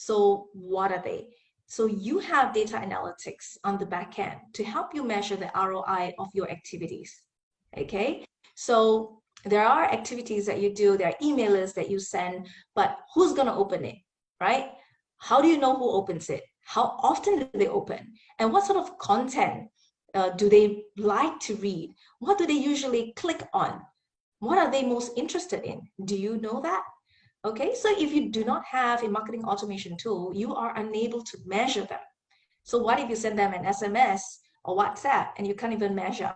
So what are they? So you have data analytics on the back end to help you measure the ROI of your activities. Okay, so there are activities that you do, there are emailers that you send, but who's going to open it, right? How do you know who opens it? How often do they open? And what sort of content do they like to read? What do they usually click on? What are they most interested in? Do you know that? Okay, so if you do not have a marketing automation tool, you are unable to measure them. So what if you send them an SMS or WhatsApp and you can't even measure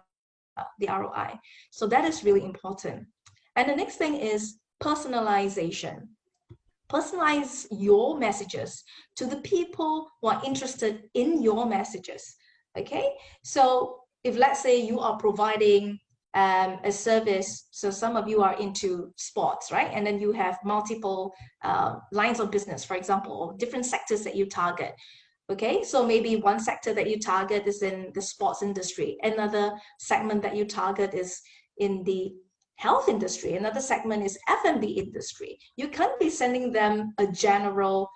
the ROI? So that is really important. And the next thing is personalization. Personalize your messages to the people who are interested in your messages. Okay, so if let's say you are providing a service, so some of you are into sports, right? And then you have multiple lines of business, for example, or different sectors that you target. Okay, so maybe one sector that you target is in the sports industry, another segment that you target is in the health industry, another segment is F&B industry. You can't be sending them a general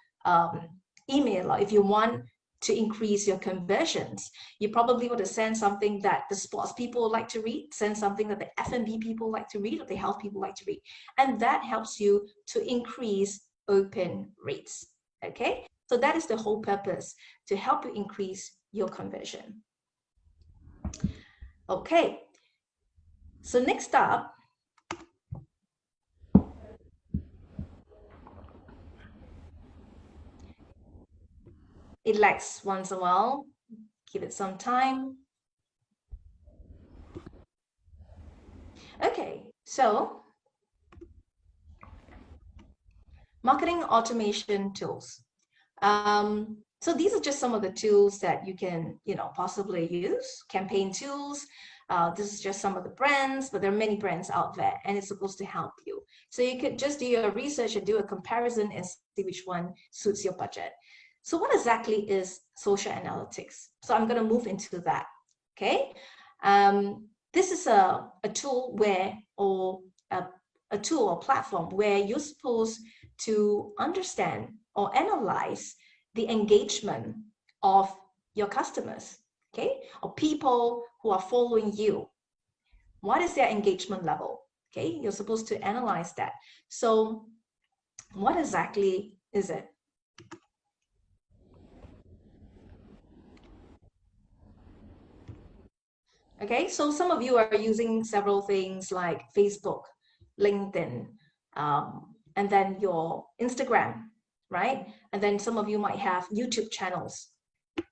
email. If you want to increase your conversions, you probably want to send something that the sports people like to read, send something that the F&B people like to read, or the health people like to read. And that helps you to increase open rates. Okay, so that is the whole purpose, to help you increase your conversion. Okay, so next up, it lags once in a while. Give it some time. Okay, so marketing automation tools. So these are just some of the tools that you can, possibly use. Campaign tools. This is just some of the brands, but there are many brands out there, and it's supposed to help you. So you could just do your research and do a comparison and see which one suits your budget. So what exactly is social analytics? So I'm going to move into that. Okay. This is a tool where, or a tool or platform where you're supposed to understand or analyze the engagement of your customers, okay, or people who are following you. What is their engagement level? Okay, you're supposed to analyze that. So what exactly is it? Okay, so some of you are using several things like Facebook, LinkedIn, and then your Instagram, right? And then some of you might have YouTube channels.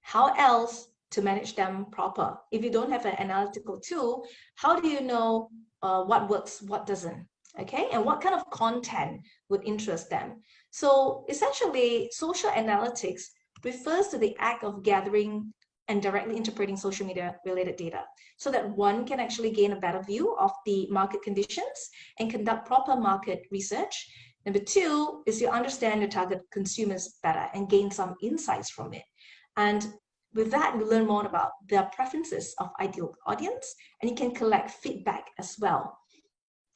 How else to manage them proper? If you don't have an analytical tool, how do you know what works, what doesn't? Okay, and what kind of content would interest them? So essentially, social analytics refers to the act of gathering and directly interpreting social media related data so that one can actually gain a better view of the market conditions and conduct proper market research. Number two is you understand your target consumers better and gain some insights from it. And with that, you learn more about the preferences of ideal audience, and you can collect feedback as well.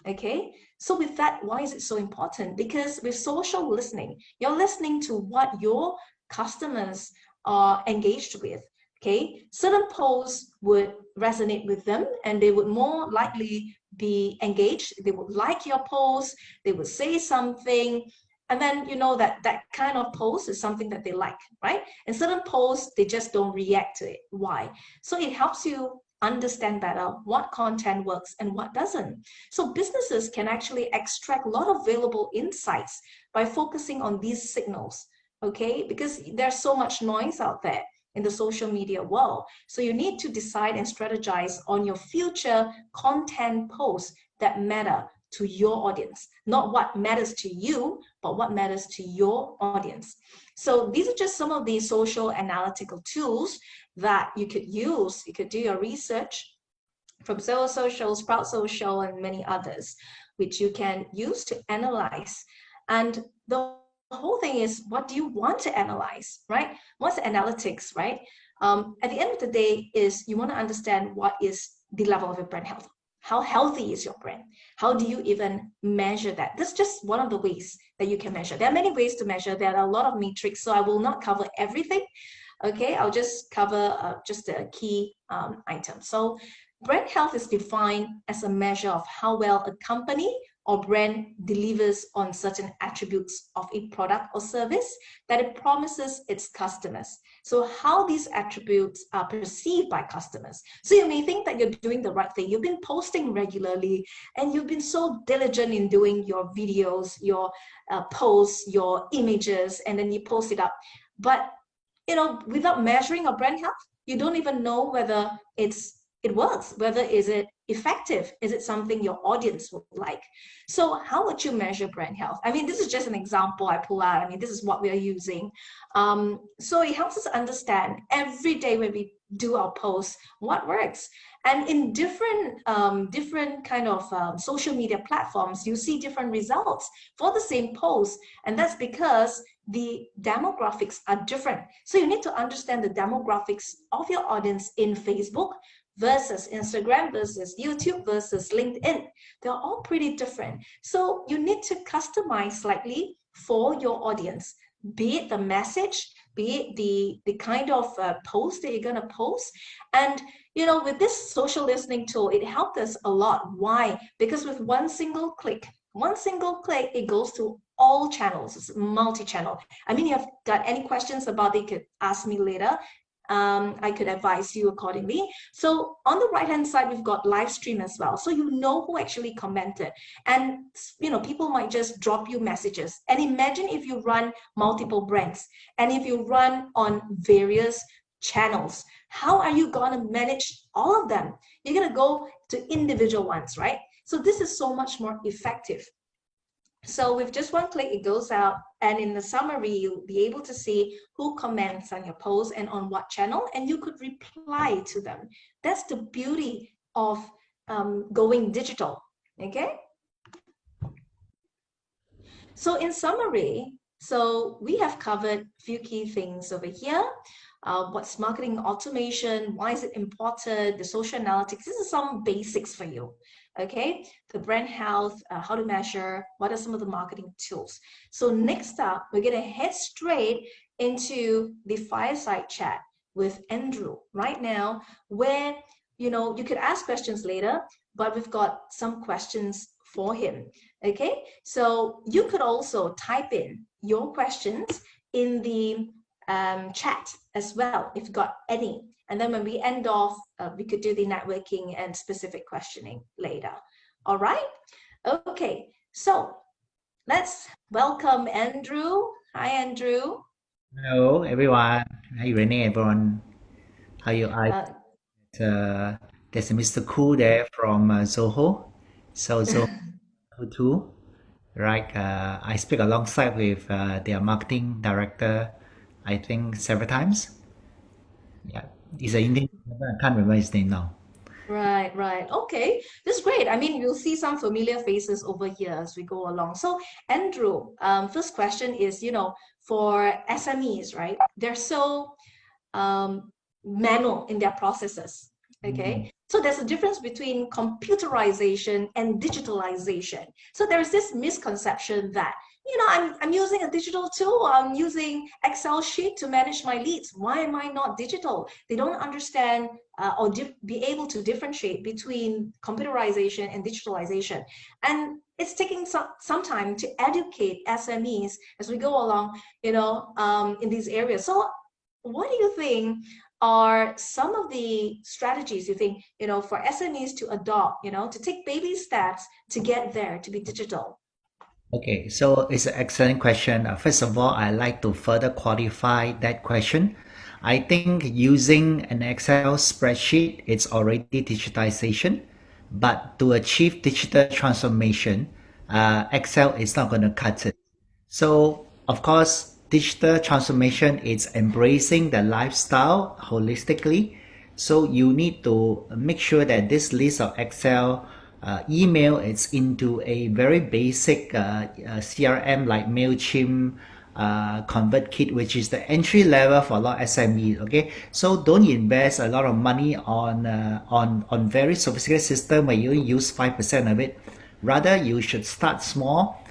Okay, so with that, why is it so important? Because with social listening, you're listening to what your customers are engaged with. Okay, certain posts would resonate with them and they would more likely be engaged. They would like your post, they would say something, and then you know that that kind of post is something that they like, right? And certain posts, they just don't react to it. Why? So it helps you understand better what content works and what doesn't. So businesses can actually extract a lot of valuable insights by focusing on these signals, okay? Because there's so much noise out there in the social media world. So you need to decide and strategize on your future content posts that matter to your audience, not what matters to you, but what matters to your audience. So these are just some of the social analytical tools that you could use. You could do your research from Zero Social, Sprout Social, and many others, which you can use to analyze. And the whole thing is, what do you want to analyze, right? What's analytics, right? At the end of the day is you want to understand what is the level of your brand health. How healthy is your brand? How do you even measure that? That's just one of the ways that you can measure. There are many ways to measure. There are a lot of metrics, so I will not cover everything. Okay, I'll just cover just the key items. So brand health is defined as a measure of how well a company or brand delivers on certain attributes of a product or service that it promises its customers. So how these attributes are perceived by customers. So you may think that you're doing the right thing. You've been posting regularly and you've been so diligent in doing your videos, your posts, your images, and then you post it up. But without measuring our brand health, you don't even know whether it works, whether is it effective, is it something your audience would like. So how would you measure brand health? I mean, this is just an example I pull out. I mean, this is what we are using. So it helps us understand every day when we do our posts what works. And in different kind of social media platforms, you see different results for the same post, and that's because the demographics are different. So you need to understand the demographics of your audience in Facebook versus Instagram versus YouTube versus LinkedIn. They're all pretty different. So you need to customize slightly for your audience, be it the message, be it the kind of post that you're going to post. And with this social listening tool, it helped us a lot. Why? Because with one single click, it goes to all channels. It's multi-channel. I mean, if you've got any questions about it, you could ask me later. I could advise you accordingly. So on the right hand side, we've got live stream as well. So you know who actually commented. And people might just drop you messages. And imagine if you run multiple brands and if you run on various channels, how are you going to manage all of them? You're going to go to individual ones, right? So this is so much more effective. So with just one click, it goes out, and in the summary, you'll be able to see who comments on your post and on what channel, and you could reply to them. That's the beauty of going digital, okay? So in summary, so we have covered a few key things over here. What's marketing automation? Why is it important? The social analytics. This is some basics for you. Okay, the brand health, how to measure, what are some of the marketing tools. So next up, we're going to head straight into the Fireside Chat with Andrew right now, where you could ask questions later, but we've got some questions for him. Okay, so you could also type in your questions in the chat as well if you've got any. And then when we end off, we could do the networking and specific questioning later. All right? Okay, so let's welcome Andrew. Hi, Andrew. Hello, everyone. Hi, Renee, everyone. How you are? There's a Mr. Cool there from Zoho. So Zoho too, right? I speak alongside with their marketing director, I think several times. Yeah, he's an Indian. I can't remember his name now. Right. Okay, this is great. I mean, you'll see some familiar faces over here as we go along. So, Andrew, first question is, for SMEs, right? They're so manual in their processes. Okay, so there's a difference between computerization and digitalization. So there's this misconception that I'm using a digital tool. I'm using Excel sheet to manage my leads. Why am I not digital? They don't understand or be able to differentiate between computerization and digitalization. And it's taking some time to educate SMEs as we go along, in these areas. So what do you think are some of the strategies you think, for SMEs to adopt, to take baby steps to get there, to be digital? Okay, so it's an excellent question. First of all, I'd like to further qualify that question. I think using an Excel spreadsheet, it's already digitization, but to achieve digital transformation, Excel is not going to cut it. So, of course, digital transformation is embracing the lifestyle holistically. So you need to make sure that this list of Excel email is into a very basic CRM like MailChimp, convert kit, which is the entry level for a lot of SMEs. Okay, so don't invest a lot of money on very sophisticated system where you use 5% of it. Rather, you should start small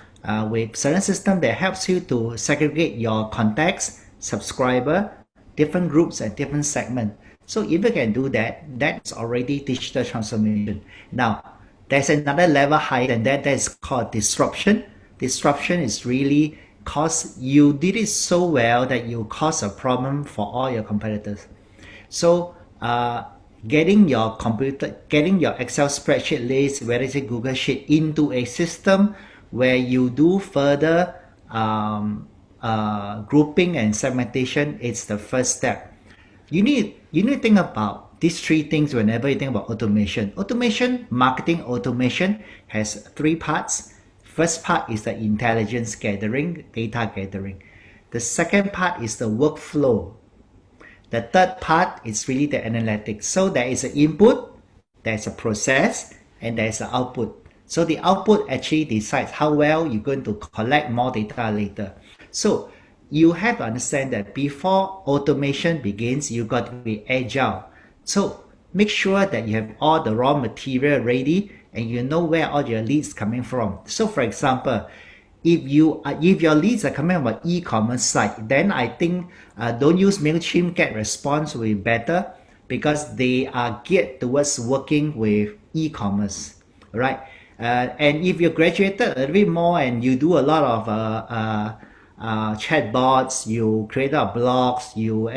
with certain system that helps you to segregate your contacts, subscriber, different groups and different segments. So if you can do that, that's already digital transformation. Now, there's another level higher than that. That is called disruption. Disruption is really cause you did it so well that you cause a problem for all your competitors. So getting your Excel spreadsheet list, whether it's a Google Sheet, into a system where you do further grouping and segmentation, it's the first step. You need to think about these three things whenever you think about automation. Marketing automation has three parts. First part is the intelligence gathering, data gathering. The second part is the workflow. The third part is really the analytics. So there is an input, there's a process, and there's an output. So the output actually decides how well you're going to collect more data later. So you have to understand that before automation begins, you got to be agile. So make sure that you have all the raw material ready and you know where all your leads coming from. So for example, if your leads are coming from an e-commerce site, then I think don't use MailChimp. Get response will be better because they are geared towards working with e-commerce, right? And if you graduated a little bit more and you do a lot of chatbots, you create blogs, you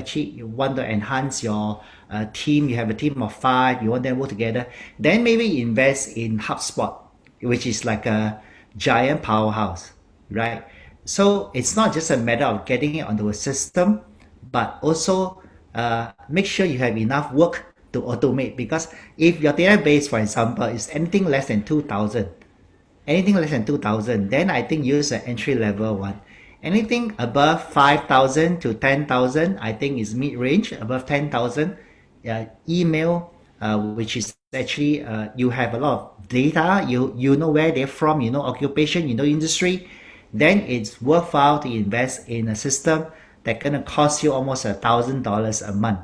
want to enhance your team, you have a team of 5, you want them to work together, then maybe invest in HubSpot, which is like a giant powerhouse, right? So it's not just a matter of getting it onto a system, but also make sure you have enough work to automate, because if your database, for example, is anything less than 2,000, then I think use an entry level one. Anything above 5,000 to 10,000, I think is mid-range. Above 10,000, email, which is actually you have a lot of data, you know where they're from, you know occupation, you know industry, then it's worthwhile to invest in a system that's gonna cost you almost $1,000 a month.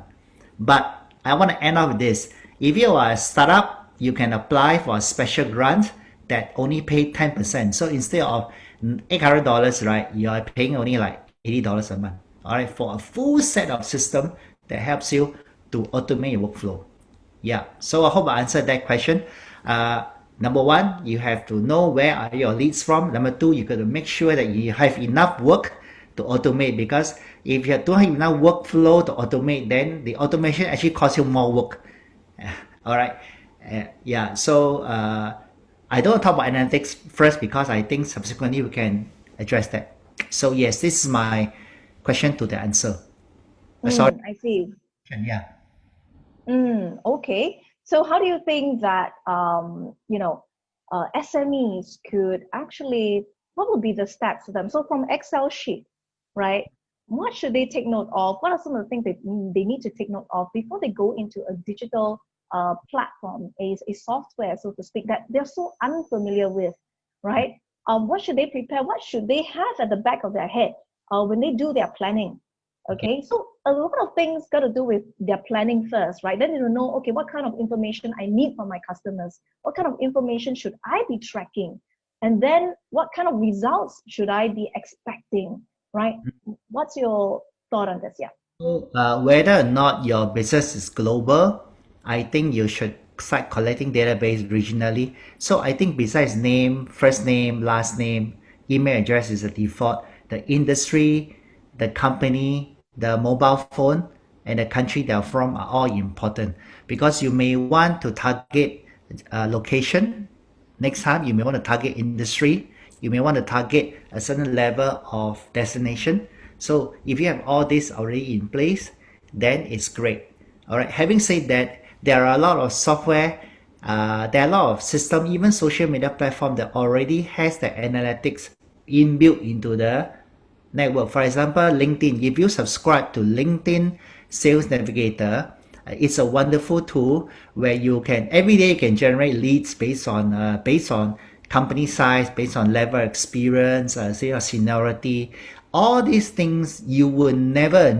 But I want to end off with this. If you are a startup, you can apply for a special grant that only pay 10%. So instead of $800, right, you are paying only like $80 a month. All right, for a full set of system that helps you to automate your workflow. Yeah, so I hope I answered that question. Number one, you have to know where are your leads from. Number two, you got to make sure that you have enough work to automate, because if you don't have enough workflow to automate, then the automation actually costs you more work. All right. Yeah. So I don't talk about analytics first because I think subsequently we can address that. So yes, this is my question to the answer. Sorry. I see. Yeah. Okay. So how do you think that SMEs could actually, what would be the steps for them? So from Excel sheet, right? What should they take note of? What are some of the things that they need to take note of before they go into a digital platform, a software, so to speak, that they're so unfamiliar with, right? What should they prepare? What should they have at the back of their head when they do their planning? Okay, so a lot of things got to do with their planning first, right? Then you know, okay, what kind of information I need from my customers? What kind of information should I be tracking? And then what kind of results should I be expecting, right? What's your thought on this? Yeah. So, whether or not your business is global, I think you should start collecting database regionally. So I think besides name, first name, last name, email address is a default. The industry, the company, the mobile phone, and the country they're from are all important, because you may want to target location. Next time, you may want to target industry. You may want to target a certain level of destination. So if you have all this already in place, then it's great. All right. Having said that, there are a lot of software, there are a lot of system, even social media platform that already has the analytics inbuilt into the network. For example, LinkedIn. If you subscribe to LinkedIn Sales Navigator, it's a wonderful tool where you can every day you can generate leads based on company size, based on level of experience, say your seniority. all these things you will never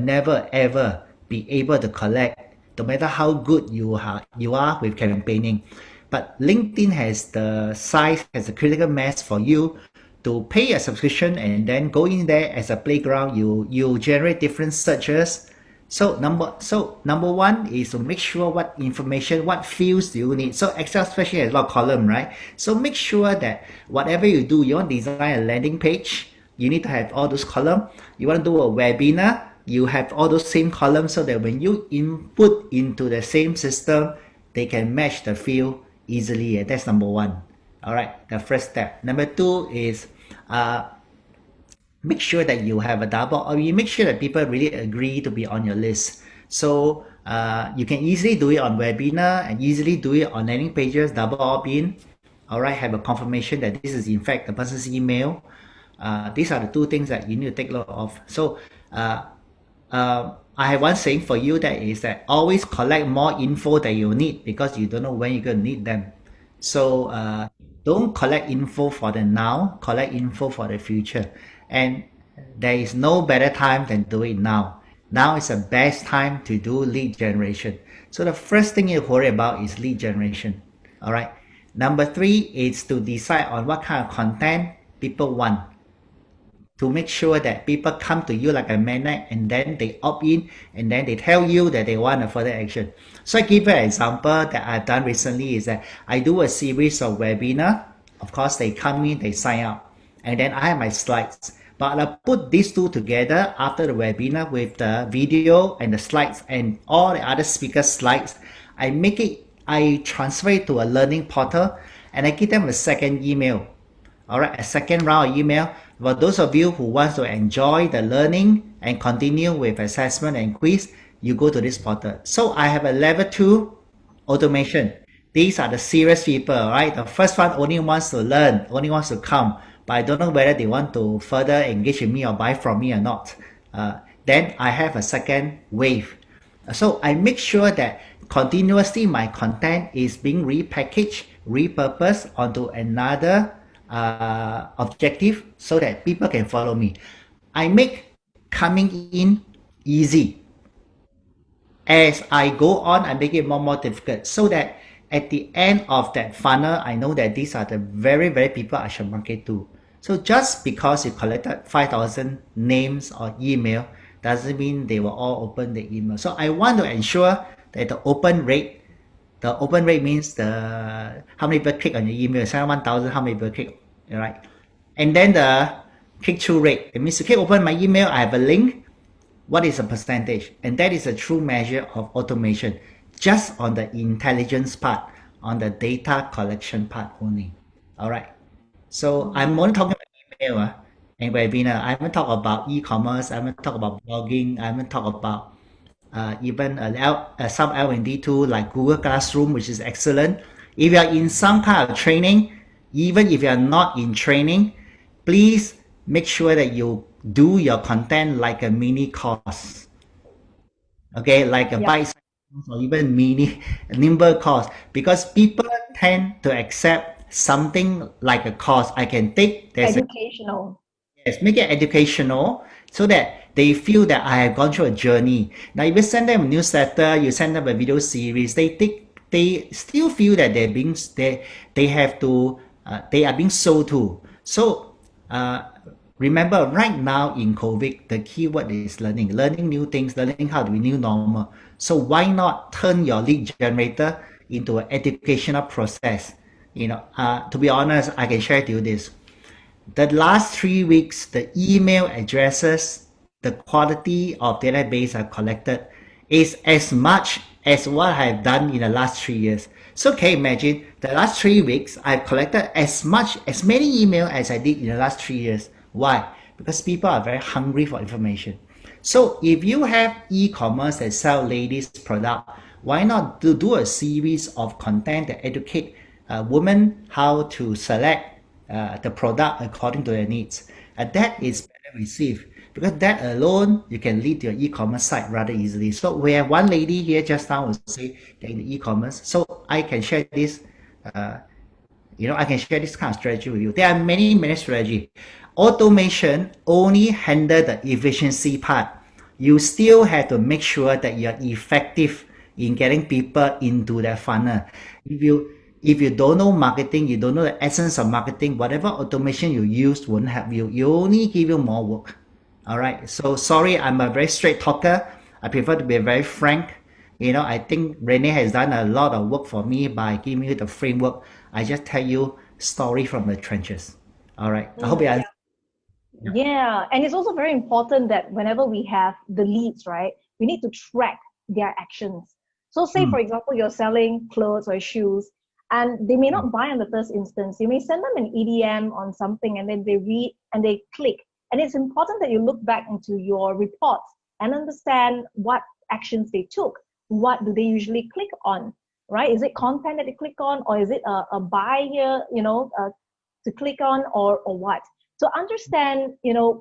ever be able to collect, no matter how good you are with campaigning. But LinkedIn has the size, has the critical mass for you to pay a subscription and then go in there as a playground. You generate different searches. So number one is to make sure what information, what fields do you need. So Excel spreadsheet has a lot of column, right? So make sure that whatever you do, you want to design a landing page, you need to have all those columns. You want to do a webinar, you have all those same columns so that when you input into the same system, they can match the field easily. And that's number one. All right, the first step. Number two is make sure that you have a double, or you make sure that people really agree to be on your list. So you can easily do it on webinar and easily do it on landing pages, double opt-in. All right, have a confirmation that this is in fact the person's email. These are the two things that you need to take note of. So I have one saying for you, that is that always collect more info that you need, because you don't know when you're going to need them. So don't collect info for the now, collect info for the future. And there is no better time than do it now. Now is the best time to do lead generation. So the first thing you worry about is lead generation. All right. Number three is to decide on what kind of content people want, to make sure that people come to you like a magnet, and then they opt in, and then they tell you that they want a further action. So I give you an example that I've done recently is that I do a series of webinar. Of course, they come in, they sign up, and then I have my slides. But I put these two together after the webinar with the video and the slides and all the other speakers' slides. I transfer it to a learning portal, and I give them a second email. All right, a second round of email. For those of you who want to enjoy the learning and continue with assessment and quiz, you go to this portal. So I have a level 2 automation. These are the serious people, right? The first one only wants to learn, only wants to come, but I don't know whether they want to further engage with me or buy from me or not. Then I have a second wave. So I make sure that continuously my content is being repackaged, repurposed onto another objective so that people can follow me. I make coming in easy. As I go on, I make it more difficult, so that at the end of that funnel, I know that these are the very people I should market to. So just because you collected 5,000 names or email doesn't mean they will all open the email. So I want to ensure that the open rate means the how many people click on your email. 1,000, how many people click, right? And then the click-through rate. It means you click open my email, I have a link. What is the percentage? And that is a true measure of automation, just on the intelligence part, on the data collection part only. All right. So I'm only talking about email and webinar. I haven't talked about e-commerce. I haven't talked about blogging. I haven't talked about even some L&D tool like Google Classroom, which is excellent. If you are in some kind of training, even if you are not in training, please make sure that you do your content like a mini course. Okay, like a bite or even mini nimble course, because people tend to accept something like a course I can take. Educational. Yes, make it educational so that they feel that I have gone through a journey. Now, if you send them a newsletter, you send them a video series, they still feel that they are being sold to. So remember, right now in COVID, the keyword is learning new things, learning how to be new normal. So why not turn your lead generator into an educational process? To be honest, I can share to you this. The last 3 weeks, the email addresses, the quality of database I've collected is as much as what I've done in the last 3 years. So can you imagine, the last 3 weeks, I've collected as many emails as I did in the last 3 years. Why? Because people are very hungry for information. So if you have e-commerce that sell ladies product, why not do a series of content that educate women how to select the product according to their needs? And that is better received, because that alone, you can lead your e-commerce site rather easily. So we have one lady here just now who say they're in the e-commerce. So I can share this, I can share this kind of strategy with you. There are many strategies. Automation only handle the efficiency part. You still have to make sure that you're effective in getting people into that funnel. If you don't know marketing, you don't know the essence of marketing, whatever automation you use won't help you. You only give you more work. All right. So sorry, I'm a very straight talker. I prefer to be very frank. I think Renee has done a lot of work for me by giving you the framework. I just tell you story from the trenches. All right. I hope you answered. Yeah, and it's also very important that whenever we have the leads, right, we need to track their actions. So say, for example, you're selling clothes or shoes, and they may not buy on the first instance. You may send them an EDM on something, and then they read and they click. And it's important that you look back into your reports and understand what actions they took. What do they usually click on, right? Is it content that they click on, or is it a buy here, to click on, or what? So understand,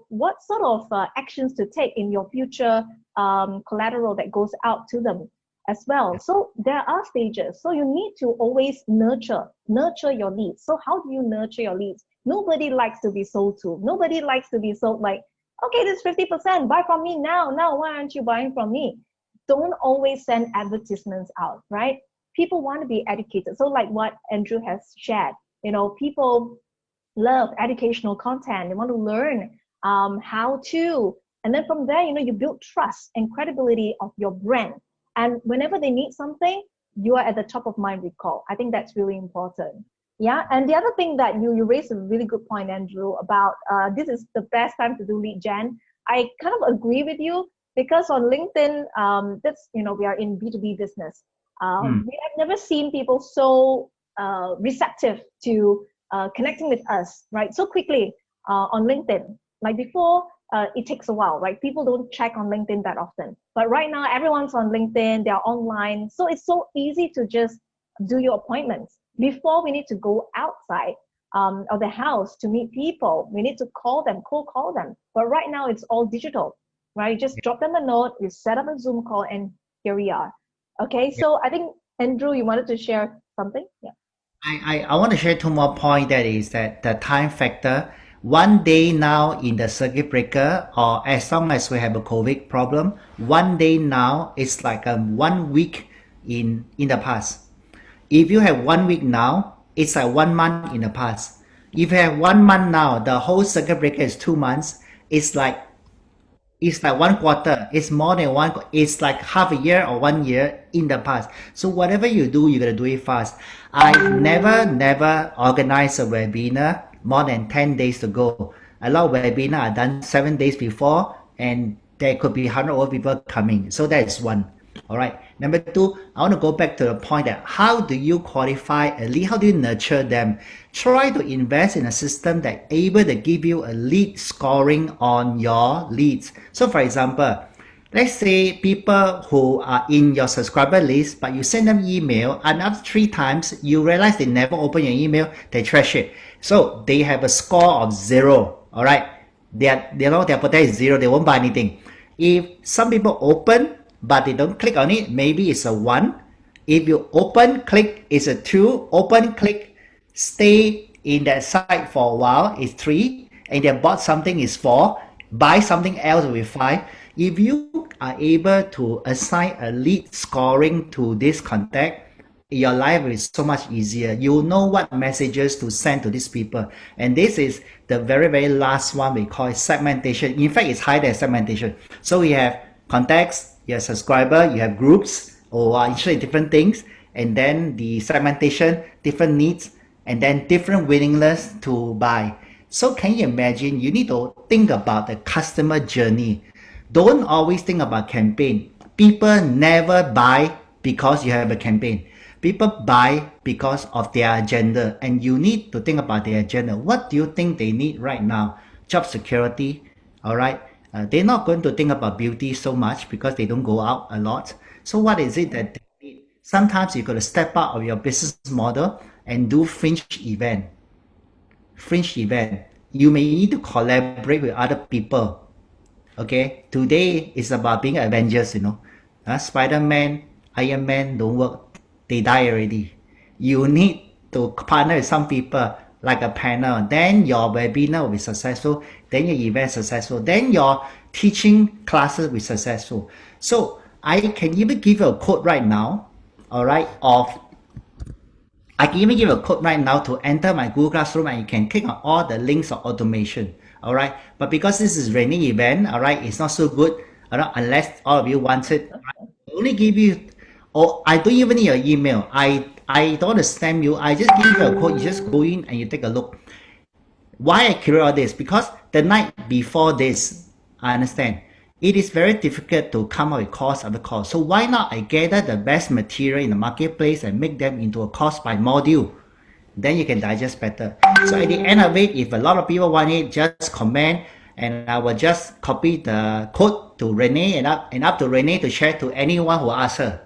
what sort of actions to take in your future collateral that goes out to them as well. So there are stages. So you need to always nurture your leads. So how do you nurture your leads? Nobody likes to be sold to. Nobody likes to be sold like, okay, this 50%, buy from me now. Now, why aren't you buying from me? Don't always send advertisements out, right? People want to be educated. So like what Andrew has shared, people love educational content. They want to learn how to, and then from there, you build trust and credibility of your brand. And whenever they need something, you are at the top of mind recall. I think that's really important. Yeah. And the other thing that you raised a really good point, Andrew, about this is the best time to do lead gen. I kind of agree with you because on LinkedIn, we are in B2B business. We have never seen people so receptive to connecting with us, right? So quickly on LinkedIn. Like before, it takes a while, right? People don't check on LinkedIn that often. But right now, everyone's on LinkedIn, they're online. So it's so easy to just do your appointments. Before we need to go outside of the house to meet people, we need to call them, cold call them. But right now, it's all digital, right? You just drop them a note, you set up a Zoom call, and here we are. Okay, so I think, Andrew, you wanted to share something? Yeah. I want to share two more points. That is that the time factor. One day now in the circuit breaker, or as long as we have a COVID problem, one day now is like 1 week in the past. If you have 1 week now, it's like 1 month in the past. If you have 1 month now, the whole circuit breaker is 2 months. It's like 1 quarter. It's more than one. It's like half a year or 1 year in the past. So whatever you do, you gotta do it fast. I've never organized a webinar more than 10 days to go. A lot of webinars are done 7 days before, and there could be 100 over people coming. So that is one. All right. Number two, I want to go back to the point that how do you qualify a lead? How do you nurture them? Try to invest in a system that able to give you a lead scoring on your leads. So for example, let's say people who are in your subscriber list, but you send them email, and after 3 times, you realize they never open your email, they trash it. So they have a score of 0. All right. Their potential is 0. They won't buy anything. If some people open, but they don't click on it, maybe it's a 1. If you open, click, it's a 2. Open, click, stay in that site for a while, it's 3. And they bought something, is 4. Buy something else with 5. If you are able to assign a lead scoring to this contact, your life is so much easier. You know what messages to send to these people. And this is the very, very last one we call segmentation. In fact, it's higher than segmentation. So we have contacts, you have subscriber, you have groups, or are interested in different things, and then the segmentation, different needs, and then different willingness to buy. So can you imagine, you need to think about the customer journey. Don't always think about campaign. People never buy because you have a campaign. People buy because of their agenda, and you need to think about their agenda. What do you think they need right now? Job security, all right? They're not going to think about beauty so much because they don't go out a lot. So what is it that they need? Sometimes you got to step out of your business model and do fringe event. Fringe event. You may need to collaborate with other people. Okay, today is about being Avengers, Spider-Man, Iron Man don't work. They die already. You need to partner with some people. like a panel, then your webinar will be successful, then your event successful, then your teaching classes will be successful. So I can even give you a code right now, all right, I can even give you a code right now to enter my Google Classroom, and you can click on all the links of automation, all right? But because this is raining event, all right, it's not so good, all right, unless all of you want it. I only give you, I don't even need your email. I don't want to spam you. I just give you a code. You just go in and you take a look. Why I create all this? Because the night before this, I understand, it is very difficult to come up with course after course. So why not I gather the best material in the marketplace and make them into a course by module? Then you can digest better. So at the end of it, if a lot of people want it, just comment, and I will just copy the code to Renee and up to Renee to share to anyone who asks her.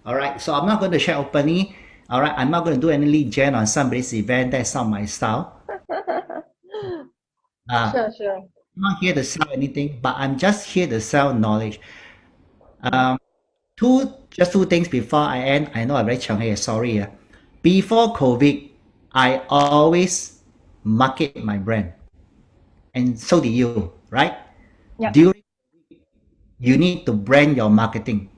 All right. So I'm not going to share openly. All right. I'm not going to do any lead gen on somebody's event. That's not my style. Sure. I'm not here to sell anything, but I'm just here to sell knowledge. Two things before I end. I know I'm very chang here. Sorry. Before COVID, I always market my brand, and so did you, right? Yep. During you need to brand your marketing.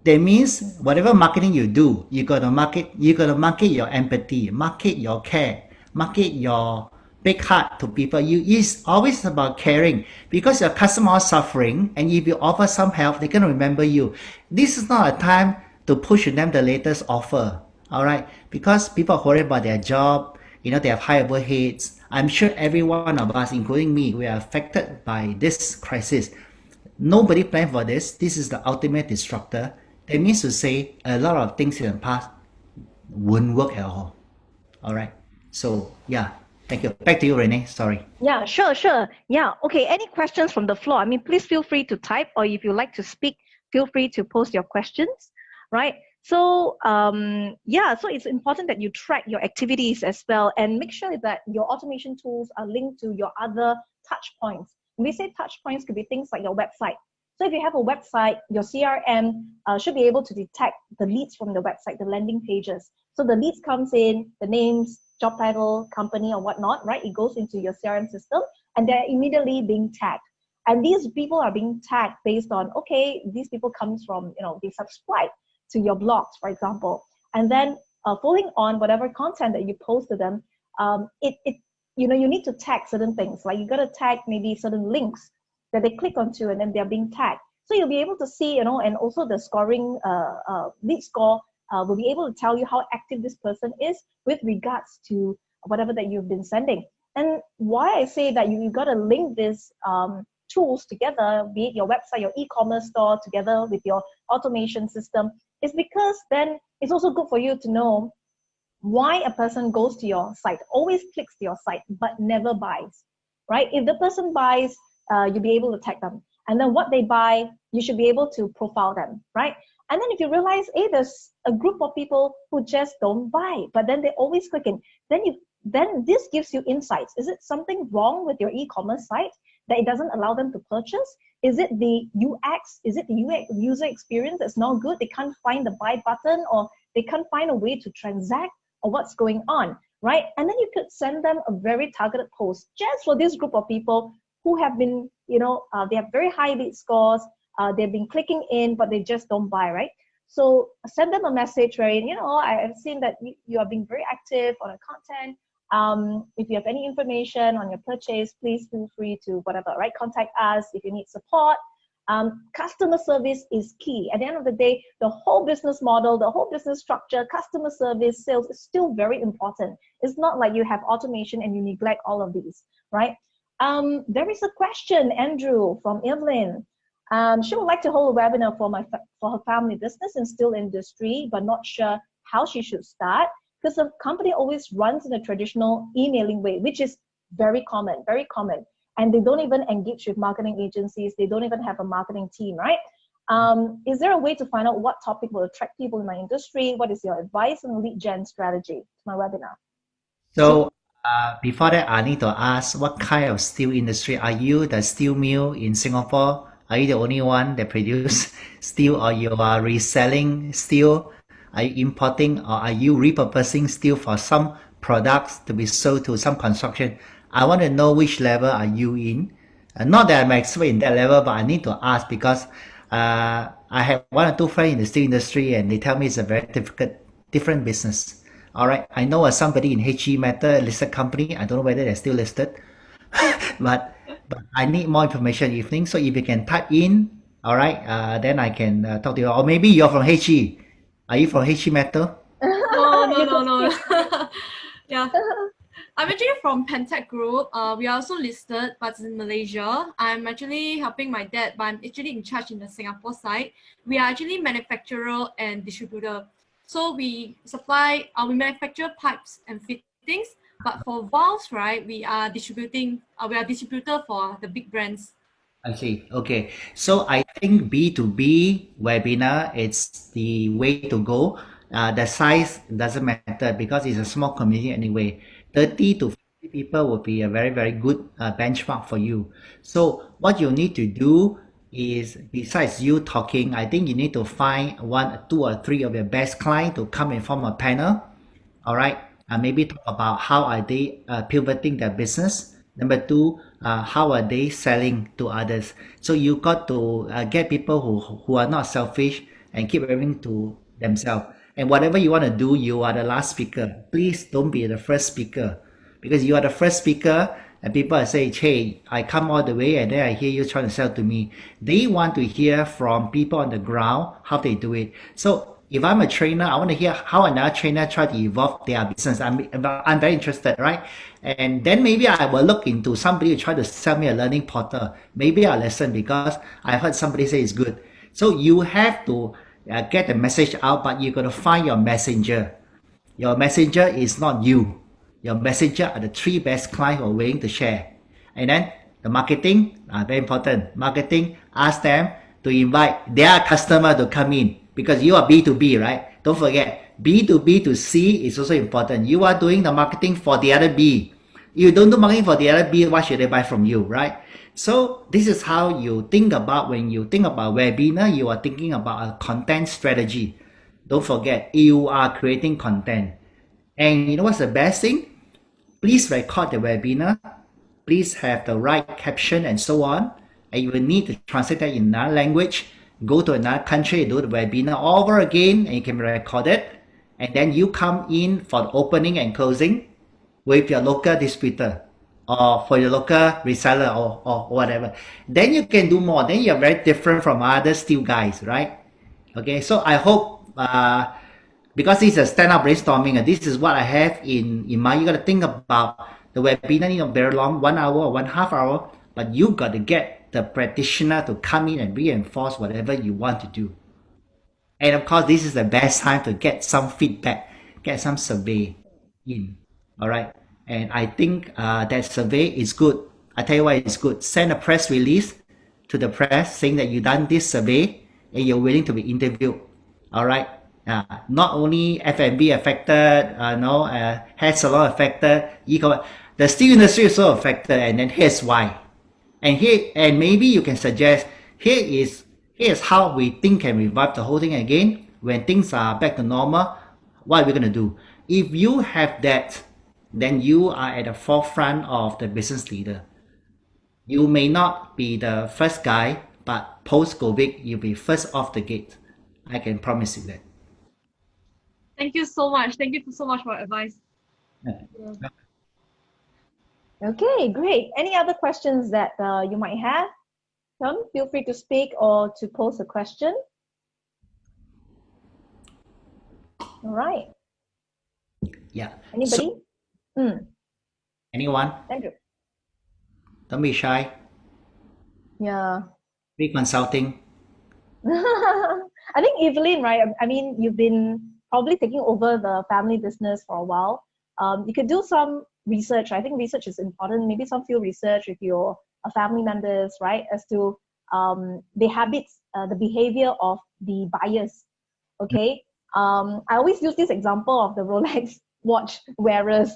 That means whatever marketing you do, you gotta market your empathy, market your care, market your big heart to people. It's always about caring, because your customer are suffering, and if you offer some help, they're gonna remember you. This is not a time to push them the latest offer. All right, because people are worried about their job. They have high overheads. I'm sure every one of us, including me, we are affected by this crisis. Nobody planned for this. This is the ultimate disruptor. That means to say a lot of things in the past wouldn't work at all. All right. So yeah, thank you. Back to you, Renee. Sorry. Yeah, sure. Yeah. Okay. Any questions from the floor? I mean, please feel free to type, or if you like to speak, feel free to post your questions, right? So so it's important that you track your activities as well, and make sure that your automation tools are linked to your other touch points. When we say touch points, could be things like your website. So if you have a website, your CRM should be able to detect the leads from the website, the landing pages. So the leads comes in, the names, job title, company, or whatnot, right? It goes into your CRM system, and they're immediately being tagged. And these people are being tagged based on, okay, these people comes from, they subscribe to your blogs, for example. And then following on whatever content that you post to them, you need to tag certain things. Like you got to tag maybe certain links that they click onto, and then they're being tagged. So you'll be able to see, and also the scoring lead score will be able to tell you how active this person is with regards to whatever that you've been sending. And why I say that you got to link these tools together, be it your website, your e-commerce store, together with your automation system, is because then it's also good for you to know why a person goes to your site, always clicks to your site, but never buys, right? If the person buys, you'll be able to tag them. And then what they buy, you should be able to profile them, right? And then if you realize, hey, there's a group of people who just don't buy, but then they always click in, then this gives you insights. Is it something wrong with your e-commerce site that it doesn't allow them to purchase? Is it the UX? Is it the UX user experience that's not good? They can't find the buy button, or they can't find a way to transact, or what's going on, right? And then you could send them a very targeted post just for this group of people who have been, they have very high lead scores, they've been clicking in, but they just don't buy, right? So send them a message wherein, I have seen that you are being very active on the content. If you have any information on your purchase, please feel free to whatever, right? Contact us if you need support. Customer service is key. At the end of the day, the whole business model, the whole business structure, customer service, sales is still very important. It's not like you have automation and you neglect all of these, right? There is a question, Andrew, from Evelyn. She would like to hold a webinar for her family business in steel industry, but not sure how she should start, because the company always runs in a traditional emailing way, which is very common. And they don't even engage with marketing agencies. They don't even have a marketing team, right? Is there a way to find out what topic will attract people in my industry? What is your advice on lead gen strategy to my webinar? So before that, I need to ask, what kind of steel industry? Are you the steel mill in Singapore? Are you the only one that produce steel, or you are reselling steel? Are you importing or are you repurposing steel for some products to be sold to some construction? I want to know which level are you in. Not that I'm expert in that level, but I need to ask because I have one or two friends in the steel industry and they tell me it's a very different business. All right. I know somebody in HE Metal listed company. I don't know whether they're still listed, but I need more information evening. So if you can type in, all right, then I can talk to you. Or maybe you're from HE. Are you from HE Metal? No, no, You no, could no. speak. Yeah. I'm actually from Pentec Group. We are also listed, but in Malaysia. I'm actually helping my dad, but I'm actually in charge in the Singapore side. We are actually manufacturer and distributor. So we supply, we manufacture pipes and fittings, but for valves, right, we are distributing, we are distributor for the big brands. I see. Okay. So I think B2B webinar it's the way to go. The size doesn't matter because it's a small community anyway. 30 to 50 people will be a very, very good benchmark for you. So what you need to do is besides you talking, I think you need to find one, two or three of your best clients to come and form a panel. All right. Maybe talk about how are they pivoting their business. Number two, how are they selling to others? So you got to get people who are not selfish and keep everything to themselves. And whatever you want to do, you are the last speaker. Please don't be the first speaker because you are the first speaker and people are saying, hey, I come all the way and then I hear you trying to sell to me. They want to hear from people on the ground how they do it. So if I'm a trainer, I want to hear how another trainer try to evolve their business. I'm very interested, right? And then maybe I will look into somebody who try to sell me a learning portal. Maybe I'll listen because I heard somebody say it's good. So you have to get the message out, but you got to find your messenger. Your messenger is not you. Your messenger are the three best clients who are willing to share. And then the marketing, very important. Marketing, ask them to invite their customer to come in because you are B2B, right? Don't forget, B2B to C is also important. You are doing the marketing for the other B. You don't do marketing for the other B, why should they buy from you, right? So this is how you think about when you think about webinar, you are thinking about a content strategy. Don't forget, you are creating content. And you know what's the best thing? Please record the webinar. Please have the right caption and so on. And you will need to translate that in another language. Go to another country, do the webinar all over again, and you can record it. And then you come in for the opening and closing with your local distributor or for your local reseller or whatever. Then you can do more. Then you're very different from other steel guys, right? Okay, so I hope because it's a stand-up brainstorming, and this is what I have in mind. You got to think about the webinar, very long, 1 hour or 1/2 hour, but you got to get the practitioner to come in and reinforce whatever you want to do. And of course, this is the best time to get some feedback, get some survey in. All right. And I think that survey is good. I tell you why it's good. Send a press release to the press saying that you done this survey and you're willing to be interviewed. All right. Not only F&B affected, hair salon affected, e-commerce, the steel industry is also affected, and then here's why. And maybe you can suggest here's how we think can revive the whole thing again when things are back to normal. What are we gonna do? If you have that, then you are at the forefront of the business leader. You may not be the first guy, but post-COVID, you'll be first off the gate. I can promise you that. Thank you so much. Thank you so much for your advice. Yeah. Okay, great. Any other questions that you might have? Tom, feel free to speak or to pose a question. All right. Yeah. Anybody? So, anyone? Andrew. Don't be shy. Yeah. Free consulting. I think Evelyn, right? I mean, you've been probably taking over the family business for a while. You could do some research. I think research is important. Maybe some field research with your family members, right? As to the habits, the behavior of the buyers. Okay. I always use this example of the Rolex watch wearers.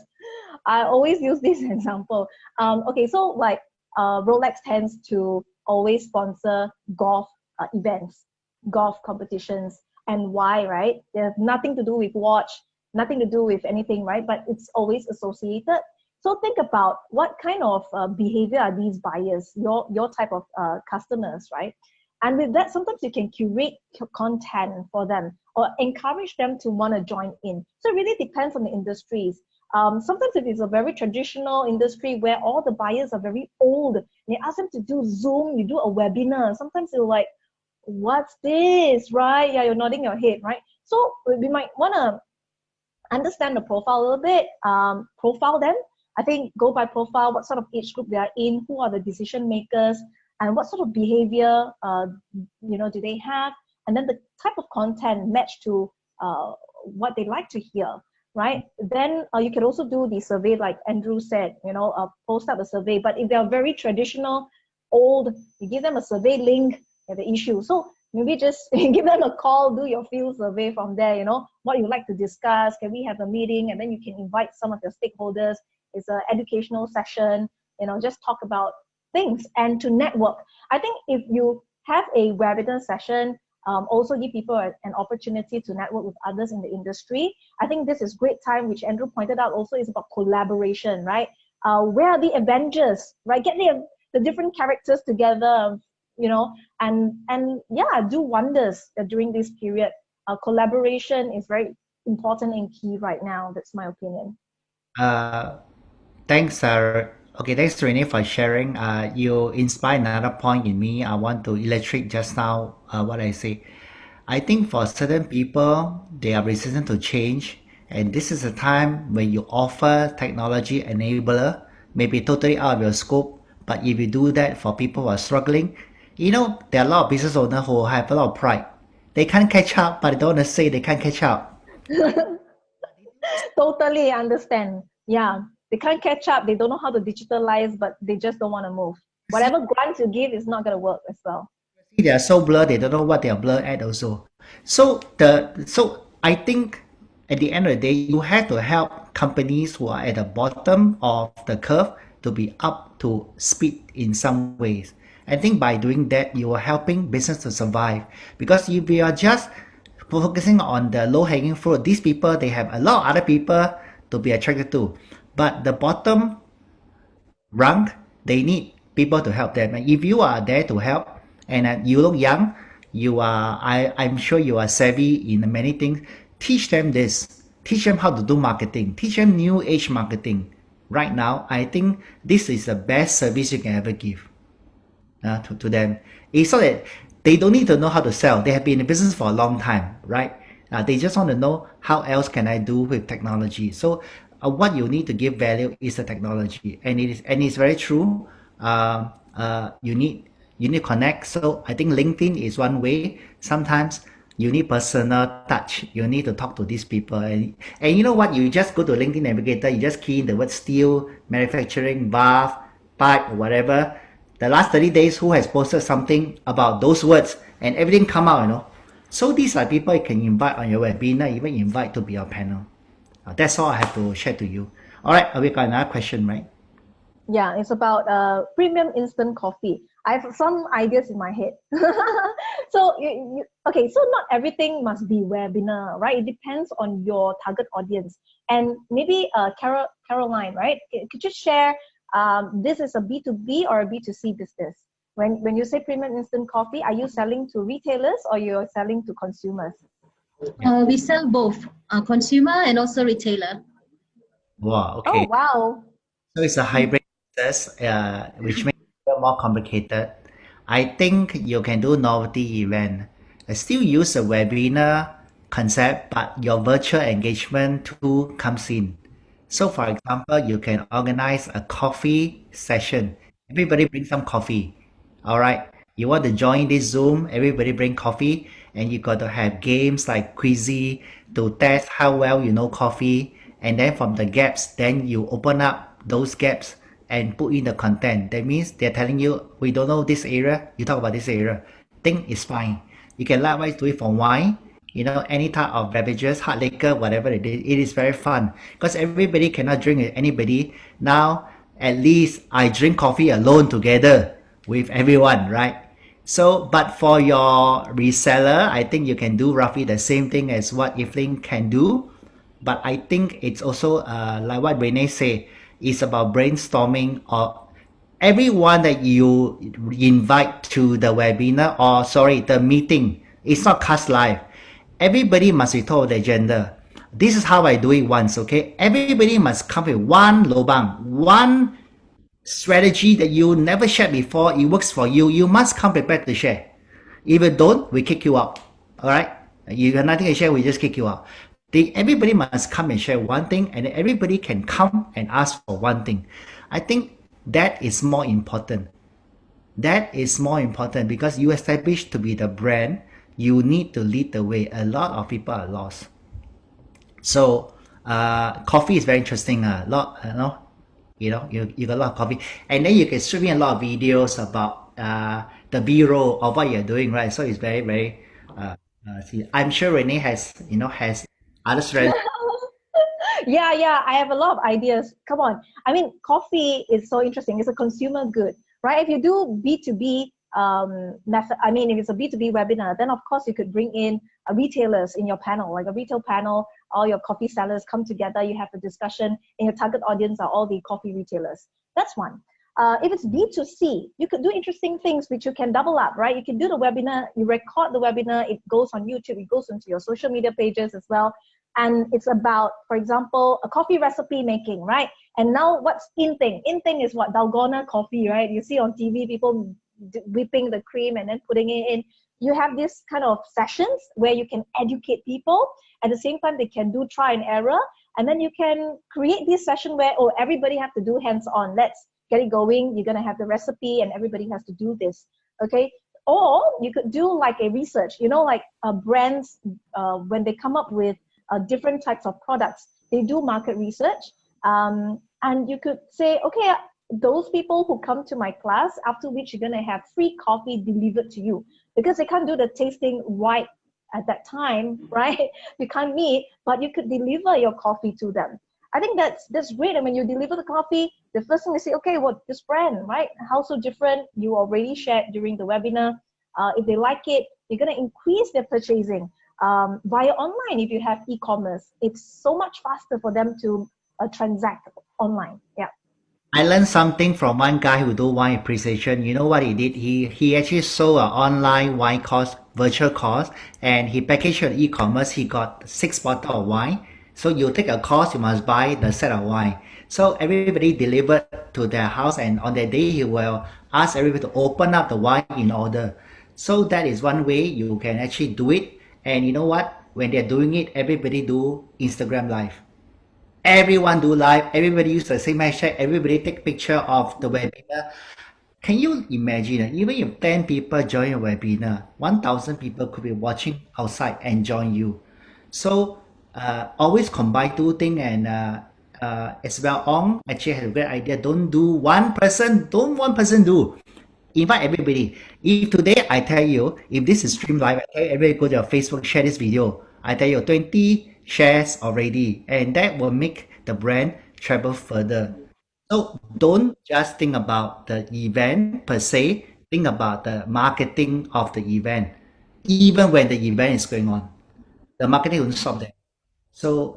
I always use this example. Okay, so like Rolex tends to always sponsor golf events, golf competitions. and why, right? They have nothing to do with watch, nothing to do with anything, right? But it's always associated. So think about what kind of behavior are these buyers, your type of customers, right? And with that, sometimes you can curate content for them or encourage them to want to join in. So it really depends on the industries. Sometimes if it's a very traditional industry where all the buyers are very old, and you ask them to do Zoom, you do a webinar, sometimes they're like, what's this, right? Yeah, you're nodding your head, right? So we might want to understand the profile a little bit, profile them. I think go by profile, what sort of age group they are in, who are the decision makers, and what sort of behavior do they have, and then the type of content match to what they like to hear, right? Then you can also do the survey like Andrew said, post up a survey. But if they are very traditional, old, you give them a survey link at the issue. So maybe just give them a call, do your field survey from there, what you like to discuss. Can we have a meeting? And then you can invite some of your stakeholders. It's an educational session, just talk about things and to network. I think if you have a webinar session, also give people an opportunity to network with others in the industry. I think this is great time, which Andrew pointed out also, is about collaboration, right? Where are the Avengers, right? Get the different characters together, and yeah, do wonders during this period. Collaboration is very important and key right now. That's my opinion. Thanks, okay, thanks Renee for sharing. You inspired another point in me. I want to illustrate just now what I say. I think for certain people, they are resistant to change, and this is a time when you offer technology enabler, maybe totally out of your scope. But if you do that for people who are struggling, there are a lot of business owners who have a lot of pride. They can't catch up, but they don't want to say they can't catch up. Totally understand. Yeah. They can't catch up. They don't know how to digitalize, but they just don't want to move. Whatever grants you give is not going to work as well. They are so blurred. They don't know what they are blurred at also. So I think at the end of the day, you have to help companies who are at the bottom of the curve to be up to speed in some ways. I think by doing that, you are helping business to survive. Because if we are just focusing on the low-hanging fruit, these people, they have a lot of other people to be attracted to. But the bottom rung, they need people to help them. And if you are there to help, and you look young, I'm sure you are savvy in many things. Teach them this. Teach them how to do marketing. Teach them new age marketing. Right now, I think this is the best service you can ever give to them. It's so that they don't need to know how to sell. They have been in business for a long time, right? They just want to know how else can I do with technology. So what you need to give value is the technology, and it's very true. You need to connect. So I think LinkedIn is one way. Sometimes you need personal touch. You need to talk to these people, and you know what? You just go to LinkedIn Navigator. You just key in the word steel, manufacturing, valve, pipe, or whatever. The last 30 days, who has posted something about those words, and everything come out. So these are people you can invite on your webinar, even invite to be your panel. That's all I have to share to you. All right, we got another question, right? Yeah, it's about premium instant coffee. I have some ideas in my head. So, okay, so not everything must be webinar, right? It depends on your target audience. And maybe Caroline, right? Could you share, this is a B2B or a B2C business? When you say premium instant coffee, are you selling to retailers or you're selling to consumers? We sell both, consumer and also retailer. Wow, okay. Oh, wow. So it's a hybrid process, which makes it more complicated. I think you can do novelty event. Still use a webinar concept, but your virtual engagement tool comes in. So for example, you can organize a coffee session. Everybody bring some coffee. All right. You want to join this Zoom, everybody bring coffee, and you got to have games like Quizzy to test how well you know coffee. And then from the gaps, then you open up those gaps and put in the content. That means they're telling you, we don't know this area, you talk about this area. Think it's fine. You can likewise do it for wine, any type of beverages, hard liquor, whatever it is. It is very fun because everybody cannot drink with anybody. Now, at least I drink coffee alone together with everyone, right? So, but for your reseller, I think you can do roughly the same thing as what Evelyn can do. But I think it's also like what Renee said, it's about brainstorming or everyone that you invite to the webinar or sorry, the meeting. It's not cast live. Everybody must be told the agenda. This is how I do it once, okay? Everybody must come with one lobang, one strategy that you never shared before. It works for you. You must come prepared to share. If you don't, we kick you out. All right? You have nothing to share, we just kick you out. Everybody must come and share one thing, and everybody can come and ask for one thing. I think that is more important. That is more important because you establish to be the brand. You need to lead the way. A lot of people are lost. So coffee is very interesting. A lot, you got a lot of coffee, and then you can stream in a lot of videos about the B-roll of what you're doing, right? So it's very, very. I'm sure Renee has other strategies. Yeah, I have a lot of ideas. Come on. I mean, coffee is so interesting. It's a consumer good, right? If you do B2B method, I mean, if it's a B2B webinar, then of course you could bring in retailers in your panel, like a retail panel, all your coffee sellers come together, you have a discussion, and your target audience are all the coffee retailers. That's one. If it's B2C, you could do interesting things which you can double up, right? You can do the webinar, you record the webinar, it goes on YouTube, it goes into your social media pages as well. And it's about, for example, a coffee recipe making, right? And now what's in thing? In thing is what? Dalgona coffee, right? You see on TV people whipping the cream and then putting it in. You have this kind of sessions where you can educate people. At the same time, they can do try and error. And then you can create this session where, oh, everybody have to do hands-on. Let's get it going. You're going to have the recipe and everybody has to do this, okay? Or you could do like a research, like brands, when they come up with different types of products, they do market research. And you could say, okay, those people who come to my class, after which you're going to have free coffee delivered to you, because they can't do the tasting right at that time, right? You can't meet, but you could deliver your coffee to them. I think that's great. And when you deliver the coffee, the first thing they say, okay, what this brand, right? How so different? You already shared during the webinar. If they like it, you're going to increase their purchasing via online. If you have e-commerce, it's so much faster for them to transact online. Yeah. I learned something from one guy who do wine appreciation. You know what he did? He actually sold an online wine course, virtual course, and he packaged it on e-commerce. He got 6 bottles of wine. So you take a course, you must buy the set of wine. So everybody delivered to their house, and on that day he will ask everybody to open up the wine in order. So that is one way you can actually do it. And you know what? When they're doing it, everybody do Instagram live. Everyone do live. Everybody use the same hashtag. Everybody take picture of the webinar. Can you imagine? Even if 10 people join a webinar, 1,000 people could be watching outside and join you. So always combine two things. And as well, Ong actually has a great idea. Don't do one person. Don't one person do. Invite everybody. If today I tell you, if this is stream live, I tell you everybody go to your Facebook, share this video. I tell you 20 shares already, and that will make the brand travel further. So don't just think about the event per se, think about the marketing of the event. Even when the event is going on, the marketing will stop there. So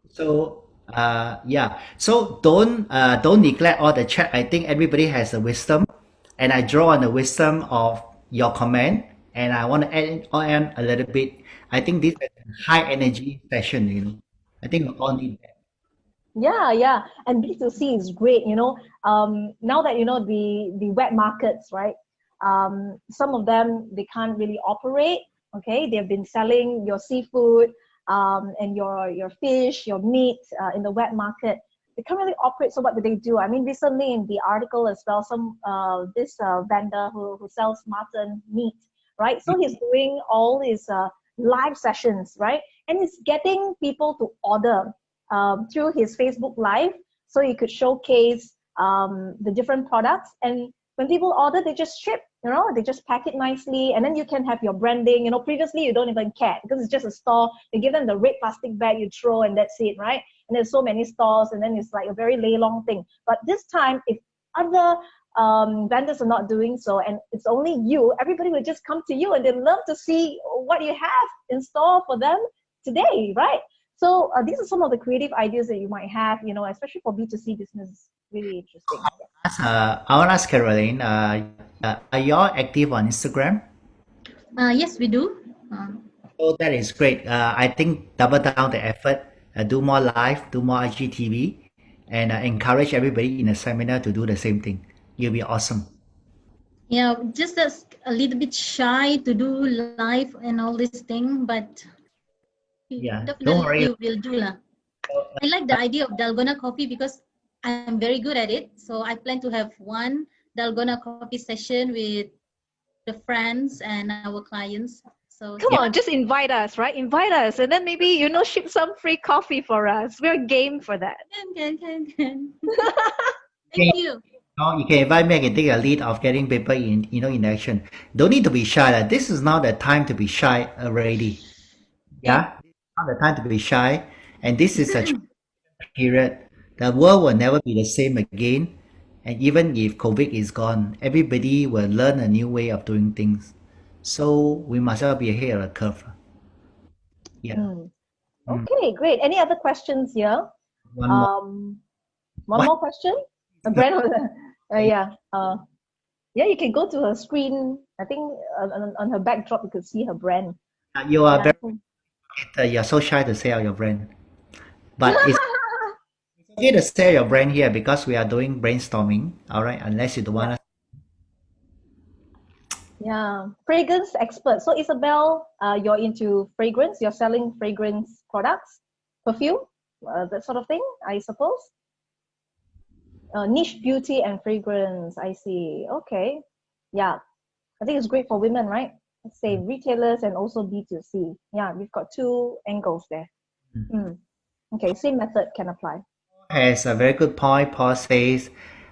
yeah. So don't neglect all the chat. I think everybody has a wisdom, and I draw on the wisdom of your comment, and I want to add on a little bit. I think this is a high energy session. I think we all need that. Yeah. And B2C is great, now that the wet markets, right? Some of them, they can't really operate, okay? They've been selling your seafood and your fish, your meat in the wet market. They can't really operate, so what do they do? I mean, recently in the article as well, this vendor who sells mutton meat, right? So he's doing all his live sessions, right? And he's getting people to order through his Facebook Live, so he could showcase the different products. And when people order, they just ship, they just pack it nicely, and then you can have your branding. Previously you don't even care because it's just a store. You give them the red plastic bag, you throw, and that's it, right? And there's so many stores, and then it's like a very lay long thing. But this time, if other vendors are not doing so, and it's only you, everybody will just come to you and they love to see what you have in store for them today, right? So these are some of the creative ideas that you might have, especially for B2C business. Really interesting. I want to ask Caroline, are you all active on Instagram? Yes, we do. Oh, that is great. I think double down the effort, do more live, do more IGTV, and encourage everybody in the seminar to do the same thing. You'll be awesome. Yeah, just a little bit shy to do live and all this thing, but Yeah, don't definitely worry. we'll do lah. I like the idea of Dalgona coffee because I'm very good at it. So I plan to have one Dalgona coffee session with the friends and our clients. So Come on, just invite us, right? Invite us, and then maybe ship some free coffee for us. We're game for that. Can. Thank you. No, you can invite me. I can take a lead of getting people in action. Don't need to be shy. This is not the time to be shy already. Yeah, not the time to be shy. And this is a period. The world will never be the same again. And even if COVID is gone, everybody will learn a new way of doing things. So we must all be ahead of the curve. Yeah. Okay, great. Any other questions here? One more. One What? more question? Brand, yeah. You can go to her screen. I think on her backdrop you could see her brand. You are Yeah. you're so shy to say out your brand. But it's okay to say your brand here because we are doing brainstorming. All right, unless you don't want to. Yeah, fragrance expert. So Isabel, you're into fragrance. You're selling fragrance products, perfume, that sort of thing, I suppose. Niche beauty and fragrance. I see. Okay. Yeah, I think it's great for women, right? Let's say retailers and also B2C. Yeah, we've got two angles there. Okay, same method can apply. Has a very good point. Paul says,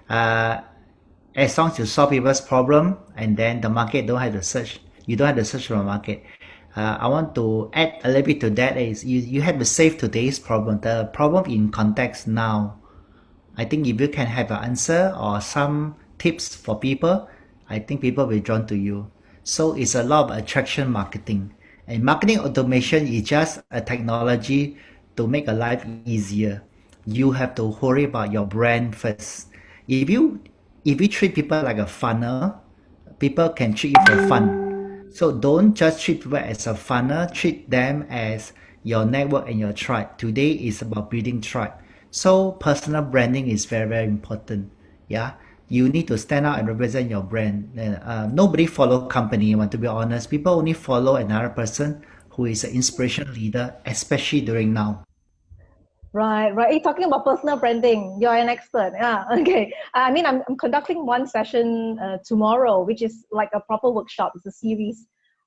as long as you solve people's problem, and then the market don't have to search. You don't have to search for the market. I want to add a little bit to that is you have to save today's problem. The problem in context now. I think if you can have an answer or some tips for people, I think people will be drawn to you. So it's a lot of attraction marketing. And marketing automation is just a technology to make a life easier. You have to worry about your brand first. If you treat people like a funnel, people can treat you for fun. So don't just treat people as a funnel, treat them as your network and your tribe. Today is about building tribe. So personal branding is very, very important. Yeah, you need to stand out and represent your brand. Nobody follow company. Want to be honest, people only follow another person who is an inspiration leader, especially during now. Right. You're talking about personal branding. You're an expert. Yeah. Okay. I mean, I'm conducting one session tomorrow, which is like a proper workshop. It's a series.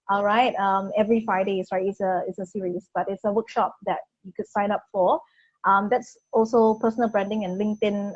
All right. Every Fridays, right? It's a series, but it's a workshop that you could sign up for. That's also personal branding and LinkedIn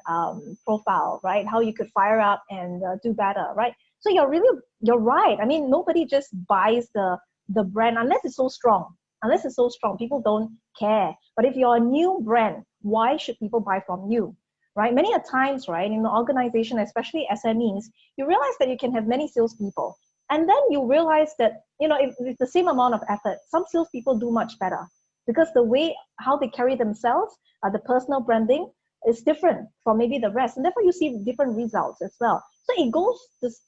profile, right? How you could fire up and do better, right? So you're right. I mean, nobody just buys the brand unless it's so strong. Unless it's so strong, people don't care. But if you're a new brand, why should people buy from you, right? Many a times, right, in the organization, especially SMEs, you realize that you can have many salespeople. And then you realize that, if it's the same amount of effort, some salespeople do much better because the way how they carry themselves, the personal branding is different from maybe the rest. And therefore you see different results as well. So it goes,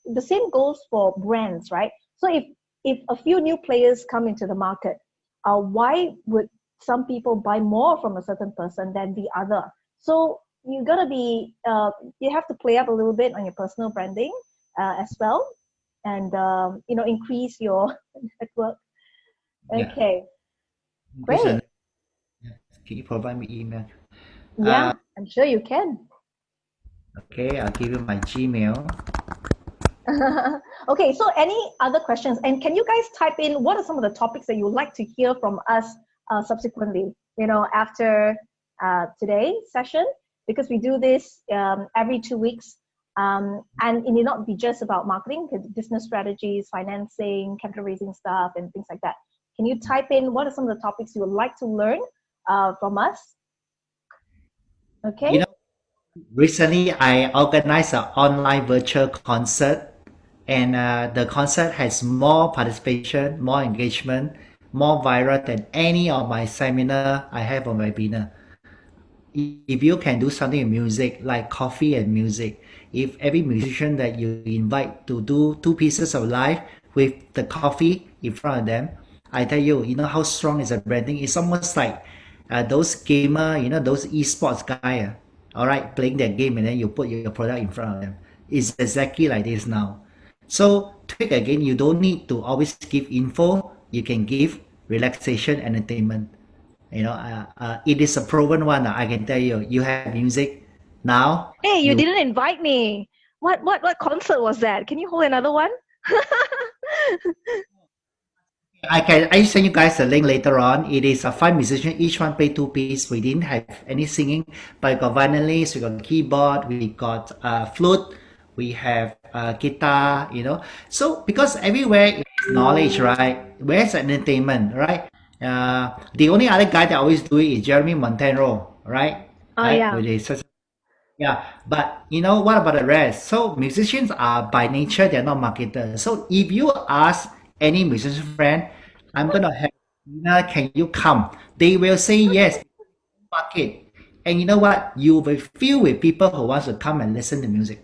the same goes for brands, right? So if a few new players come into the market, why would some people buy more from a certain person than the other? So you gotta be, you have to play up a little bit on your personal branding as well, and increase your network. Okay, great. Can you provide me email? Yeah, I'm sure you can. Okay, I'll give you my Gmail. Okay, so any other questions? And can you guys type in what are some of the topics that you would like to hear from us subsequently, after today's session? Because we do this every 2 weeks. And it may not be just about marketing, business strategies, financing, capital raising stuff, and things like that. Can you type in what are some of the topics you would like to learn from us? Okay. Recently, I organized an online virtual concert, and the concert has more participation, more engagement, more viral than any of my seminar I have on webinar. If you can do something in music, like coffee and music, if every musician that you invite to do 2 pieces of live with the coffee in front of them, I tell you, you know how strong is the branding? It's almost like those gamer, you know, those esports guy, all right, playing their game and then you put your product in front of them. It's exactly like this now. So tweak again, you don't need to always give info. You can give relaxation, entertainment. It is a proven one. I can tell you. You have music now. Hey, you You, didn't invite me. What concert was that? Can you hold another one? I send you guys a link later on. It is a 5 musician, each one play 2 piece. We didn't have any singing, but we got violinists, we got keyboard, we got flute, we have guitar. So because everywhere is knowledge, right? Where's entertainment, right? The only other guy that always do it is Jeremy Montero, right? Oh Right? yeah. With his Yeah, but what about the rest? So musicians are by nature, they're not marketers. So if you ask any musician friend, I'm gonna have dinner, can you come? They will say yes, market. And you know what? You will fill with people who wants to come and listen to music.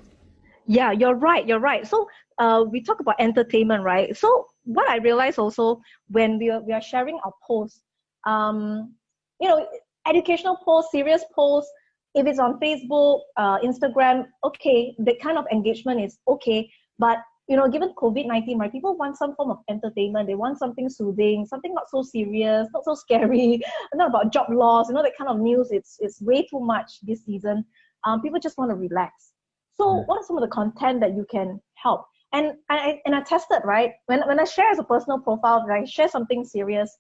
Yeah, you're right. You're right. So we talk about entertainment, right? So what I realized also when we are sharing our posts, um, you know, educational posts, serious posts, if it's on Facebook, Instagram, okay, the kind of engagement is okay. But given COVID-19, right, people want some form of entertainment. They want something soothing, something not so serious, not so scary, not about job loss. That kind of news. It's way too much this season. People just want to relax. So what are some of the content that you can help? And I tested, right? When I share as a personal profile, when I share something serious,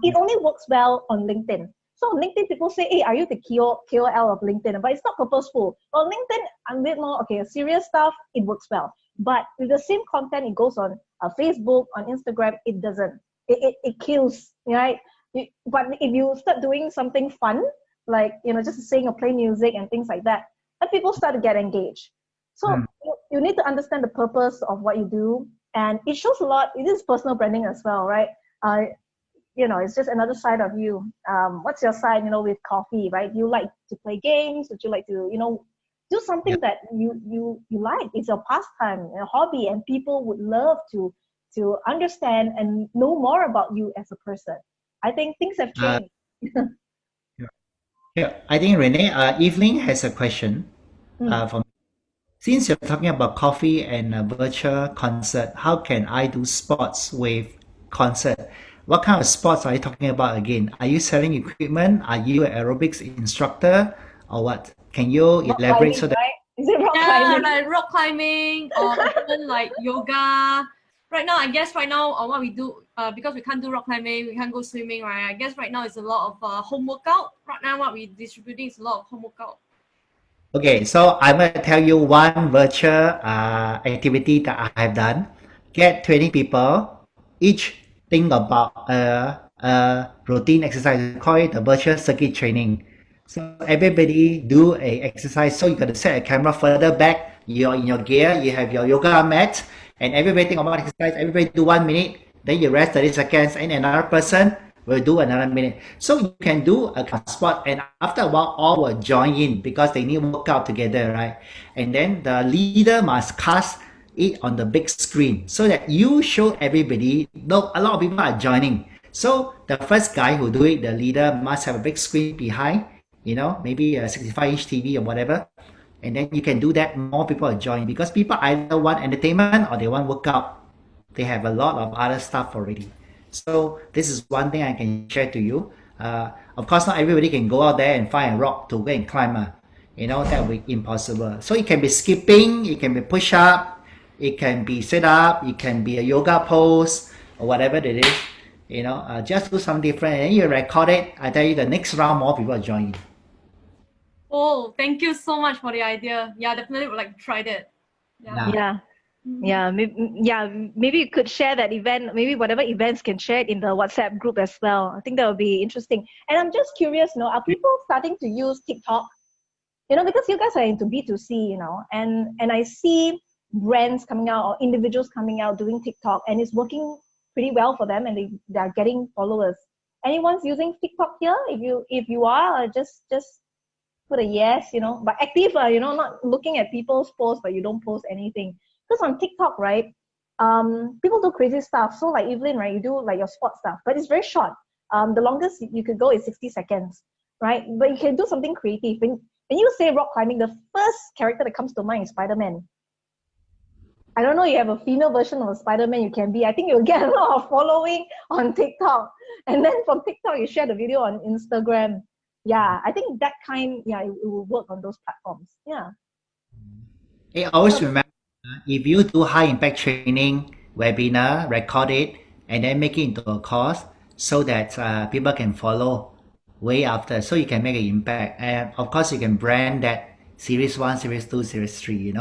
it only works well on LinkedIn. So on LinkedIn, people say, hey, are you the KOL of LinkedIn? But it's not purposeful. On LinkedIn, I'm a bit more, okay, serious stuff, it works well. But with the same content, it goes on Facebook, on Instagram, it doesn't. It kills, right? But if you start doing something fun, like, just sing or play music and things like that, and people start to get engaged. So you need to understand the purpose of what you do, and it shows a lot. It is personal branding as well, right? It's just another side of you. What's your side, with coffee, right? You like to play games? Would you like to, do something that you like? It's your pastime, a hobby, and people would love to understand and know more about you as a person. I think things have Uh, changed. yeah, I think Renee, Evelyn has a question. From Since you're talking about coffee and a virtual concert, how can I do sports with concert? What kind of sports are you talking about again? Are you selling equipment? Are you an aerobics instructor or what? Can you Rock elaborate climbing, so that right? Is it rock Yeah, climbing? like rock climbing or even like yoga. Right now, I guess what we do, because we can't do rock climbing, we can't go swimming, right? I guess right now it's a lot of home workout. Right now, what we're distributing is a lot of home workout. Okay, so I'm going to tell you one virtual activity that I have done. Get 20 people, each think about a routine exercise. Call it a virtual circuit training. So everybody do a exercise. So you got to set a camera further back. You're in your gear. You have your yoga mat, and everybody think about exercise. Everybody do 1 minute. Then you rest 30 seconds, and another person will do another minute. So you can do a sport, and after a while, all will join in because they need to work out together, right? And then the leader must cast it on the big screen so that you show everybody. No, a lot of people are joining. So the first guy who do it, the leader must have a big screen behind, maybe a 65-inch TV or whatever. And then you can do that. More people are joining because people either want entertainment or they want workout. They have a lot of other stuff already. So this is one thing I can share to you. Of course, not everybody can go out there and find a rock to go and climb. That would be impossible. So it can be skipping, it can be push up, it can be sit up, it can be a yoga pose or whatever it is. Just do something different and then you record it. I tell you, the next round more people are joining. Oh, thank you so much for the idea. Yeah, definitely would like to try that. Yeah. Maybe you could share that event. Maybe whatever events can share it in the WhatsApp group as well. I think that would be interesting. And I'm just curious, are people starting to use TikTok? because you guys are into B2C, and I see brands coming out or individuals coming out doing TikTok, and it's working pretty well for them, and they are getting followers. Anyone's using TikTok here? If you are, just put a yes, but active, not looking at people's posts, but you don't post anything. Because on TikTok, right, people do crazy stuff. So like Evelyn, right, you do like your sports stuff, but it's very short. The longest you could go is 60 seconds, right? But you can do something creative. When you say rock climbing, the first character that comes to mind is Spider-Man. I don't know, you have a female version of a Spider-Man you can be. I think you'll get a lot of following on TikTok. And then from TikTok, you share the video on Instagram. Yeah, I think that it will work on those platforms. Yeah. Hey, always remember, if you do high impact training, webinar, record it, and then make it into a course so that people can follow way after, so you can make an impact. And of course, you can brand that series 1, series 2, series 3,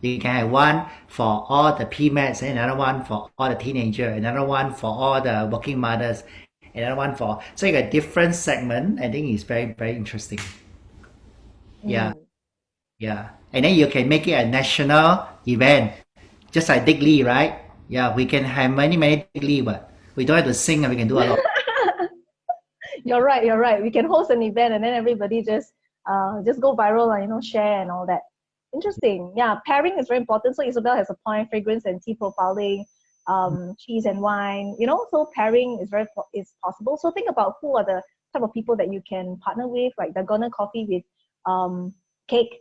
You can have one for all the PMATs, another one for all the teenagers, another one for all the working mothers, another one for... So you got different segment. I think it's very, very interesting. Yeah. Yeah. And then you can make it a national event, just like Dick Lee, right? Yeah, we can have many, many Dick Lee, but we don't have to sing and we can do a lot. You're right. We can host an event and then everybody just go viral and, share and all that. Interesting. Yeah, pairing is very important. So Isabel has a point, fragrance and tea profiling, cheese and wine, so pairing is possible. So think about who are the type of people that you can partner with, like Dalgona coffee with cake,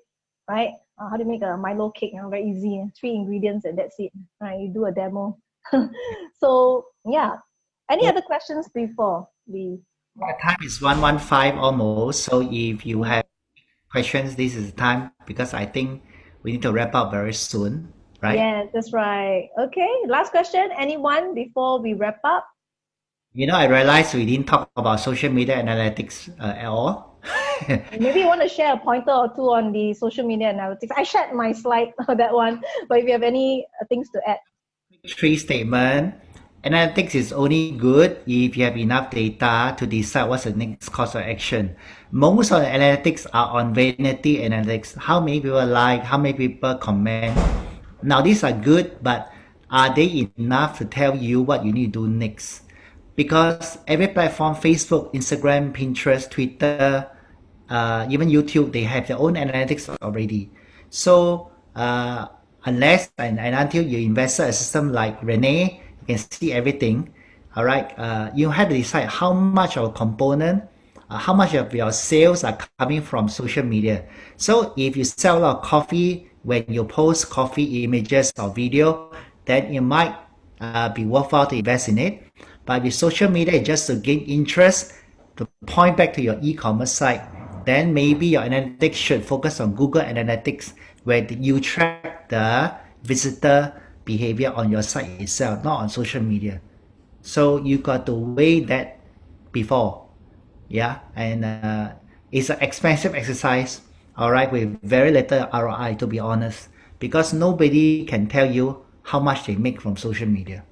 right? How do you make a Milo cake? Very easy. 3 ingredients and that's it. Right? You do a demo. So yeah. Any other questions before we... The time is 1:15 almost. So if you have questions, this is the time, because I think we need to wrap up very soon, right? Yes, that's right. Okay, last question. Anyone before we wrap up? I realized we didn't talk about social media analytics at all. Maybe you want to share a pointer or two on the social media analytics. I shared my slide on that one, but if you have any things to add. 3 statement. Analytics is only good if you have enough data to decide what's the next course of action. Most of the analytics are on vanity analytics. How many people like, how many people comment. Now these are good, but are they enough to tell you what you need to do next? Because every platform, Facebook, Instagram, Pinterest, Twitter, even YouTube, they have their own analytics already. So unless and until you invest in a system like Renee, you can see everything. All right, you have to decide how much of a component, how much of your sales are coming from social media. So if you sell a lot of coffee, when you post coffee images or video, then it might be worthwhile to invest in it. But with social media, just to gain interest, to point back to your e-commerce site, then maybe your analytics should focus on Google Analytics, where you track the visitor behavior on your site itself, not on social media. So you got to weigh that before. Yeah, and it's an expensive exercise, all right, with very little ROI, to be honest, because nobody can tell you how much they make from social media.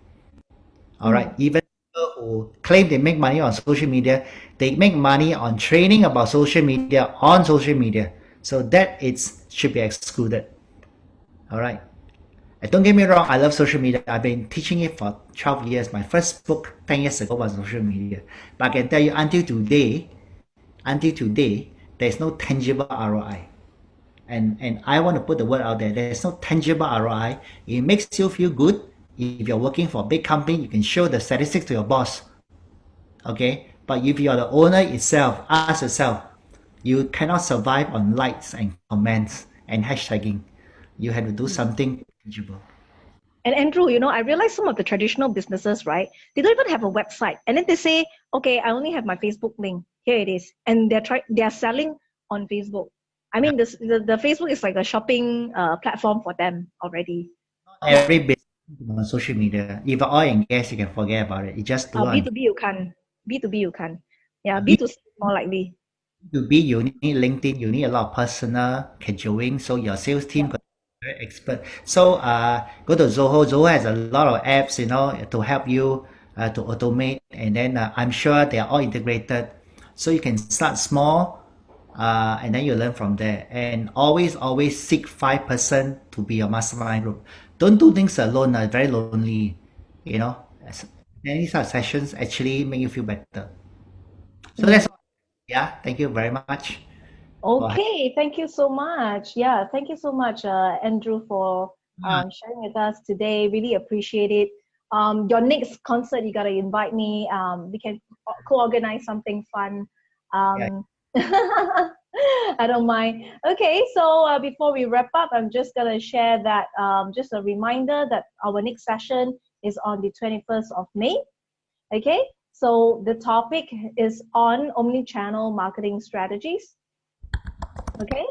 All right, even people who claim they make money on social media, they make money on training about social media on social media. So that should be excluded. All right. And don't get me wrong, I love social media. I've been teaching it for 12 years. My first book 10 years ago was social media. But I can tell you, until today, there's no tangible ROI. And I want to put the word out there. There's no tangible ROI. It makes you feel good. If you're working for a big company, you can show the statistics to your boss. Okay? But if you're the owner itself, ask yourself, you cannot survive on likes and comments and hashtagging. You have to do something tangible. And Andrew, I realize some of the traditional businesses, right? They don't even have a website. And then they say, okay, I only have my Facebook link. Here it is. And they're selling on Facebook. I mean, the Facebook is like a shopping platform for them already. Every business on social media, if oil and gas, you can forget about it. You just do B2B you can. B2B you can. Yeah, B2C more likely. B2B, you need LinkedIn, you need a lot of personal scheduling, so your sales team got very expert. So go to Zoho. Zoho has a lot of apps, to help you to automate, and then I'm sure they are all integrated. So you can start small, and then you learn from there. And always seek 5 person to be your mastermind group. Don't do things alone. Very lonely, you know. Many such sessions actually make you feel better. So that's all. Yeah. Thank you very much. Okay, thank you so much. Yeah, thank you so much, Andrew, for sharing with us today. Really appreciate it. Your next concert, you gotta invite me. We can co-organize something fun. I don't mind. Okay, so before we wrap up, I'm just gonna share that just a reminder that our next session is on the 21st of May. Okay, so the topic is on omni-channel marketing strategies. Okay.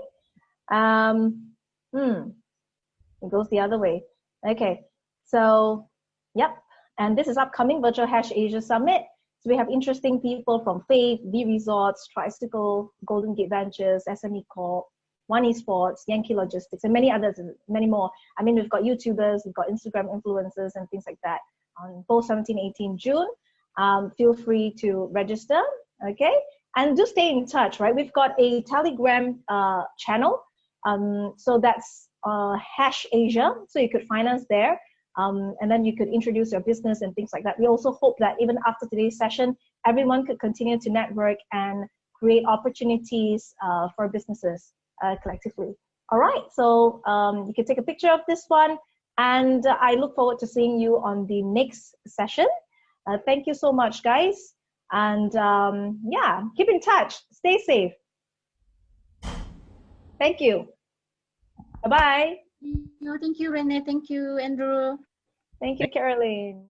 It goes the other way. Okay. So, yep. And this is upcoming Virtual Hash Asia Summit. So we have interesting people from Faith, V Resorts, Tricycle, Golden Gate Ventures, SME Corp, One Esports, Yankee Logistics, and many others, and many more. I mean, we've got YouTubers, we've got Instagram influencers, and things like that on both 17, 18 June. Feel free to register. Okay. And do stay in touch, right? We've got a Telegram channel. So that's Hash Asia. So you could find us there. And then you could introduce your business and things like that. We also hope that even after today's session, everyone could continue to network and create opportunities for businesses collectively. All right, so you can take a picture of this one. And I look forward to seeing you on the next session. Thank you so much, guys. And yeah, keep in touch. Stay safe. Thank you. Bye-bye. No, thank you, Renee. Thank you, Andrew. Thank you, Caroline.